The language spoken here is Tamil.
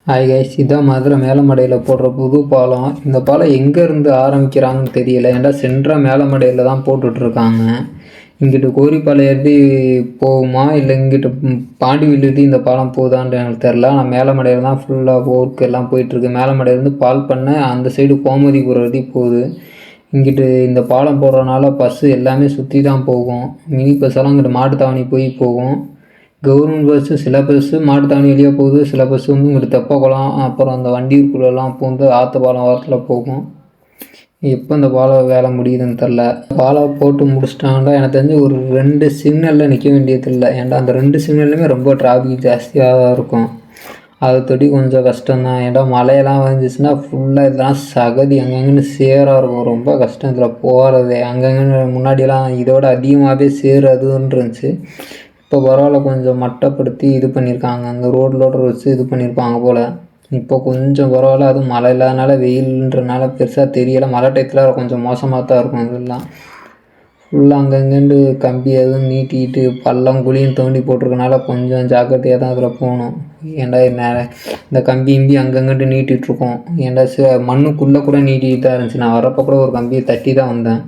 ஹாய் கைஸ், இதான் மதுரை மேலமடையில் போடுற புது பாலம். இந்த பாலம் எங்கேருந்து ஆரம்பிக்கிறாங்கன்னு தெரியல. ஏன்டா சென்ட்ரா மேலமடையில் தான் போட்டுட்ருக்காங்க. இங்கிட்டு கோரிப்பாளையத்தி போகுமா இல்லை இங்கிட்டு பாண்டிவில்லுத்தி இந்த பாலம் போகுதான்னு எனக்கு தெரில. ஆனால் மேலமடையில் தான் ஃபுல்லாக ஒர்க் எல்லாம் போயிட்டுருக்கு. மேலமடையிலேருந்து பால் பண்ண அந்த சைடு கோமதிபுரம் வரைதி போகுது. இங்கிட்டு இந்த பாலம் போடுறதுனால பஸ்ஸு எல்லாமே சுற்றி தான் போகும். மினி பஸ்ஸெல்லாம் இங்கிட்டு மாட்டுத்தாவணி போகும். கவர்மெண்ட் பஸ்ஸு சில பஸ்ஸு மாட்டுத்தாவணி வழியாக போகுது, சில பஸ்ஸு வந்து இங்கிட்டு தெப்பக்குளம் அப்புறம் அந்த வண்டியூருக்குள்ளெல்லாம் பூந்து ஆற்றுப்பாலம் வாரத்தில் போகும். எப்போ இந்த பாலம் வேலை முடியுதுன்னு தெரில. பாலம் போட்டு முடிச்சிட்டாங்கன்னா எனக்கு தெரிஞ்சு ஒரு 2 சிக்னலில் நிற்க வேண்டியதில்லை. ஏன்டா அந்த 2 சிக்னல்லையுமே ரொம்ப டிராஃபிக் ஜாஸ்தியாக தான் இருக்கும். அதை தொட்டி கொஞ்சம் கஷ்டம்தான். ஏன்டா மழையெல்லாம் வந்துச்சுன்னா ஃபுல்லாக இதெல்லாம் சகதி அங்கங்கன்னு சேராக இருக்கும். ரொம்ப கஷ்டம் இதில் போகிறதே. அங்கங்கன்னு முன்னாடியெல்லாம் இதோட அதிகமாகவே சேரு அதுன்னு இருந்துச்சு. இப்போ பரவாயில்ல, கொஞ்சம் மட்டப்படுத்தி இது பண்ணியிருக்காங்க. அந்த ரோடு வச்சு இது பண்ணியிருப்பாங்க போல். இப்போ கொஞ்சம் பரவாயில்ல. அதுவும் மழை இல்லாதனால வெயில்ன்றனால பெருசாக தெரியலை. மழை டயத்தில் கொஞ்சம் மோசமாக தான் இருக்கும். இதெல்லாம் ஃபுல்லாக அங்கங்கேண்டு கம்பி எதுவும் நீட்டிக்கிட்டு பள்ளம் குழியும் தோண்டி போட்டிருக்கனால கொஞ்சம் ஜாக்கிரதையாக தான் அதில் போகணும். ஏன்டா இந்த கம்பி அங்கங்கேண்டு நீட்டிகிட்ருக்கோம். ஏன்டா மண்ணுக்குள்ளே கூட நீட்டிகிட்டு தான் இருந்துச்சு. நான் வரப்போ கூட ஒரு கம்பியை தட்டி தான் வந்தேன்.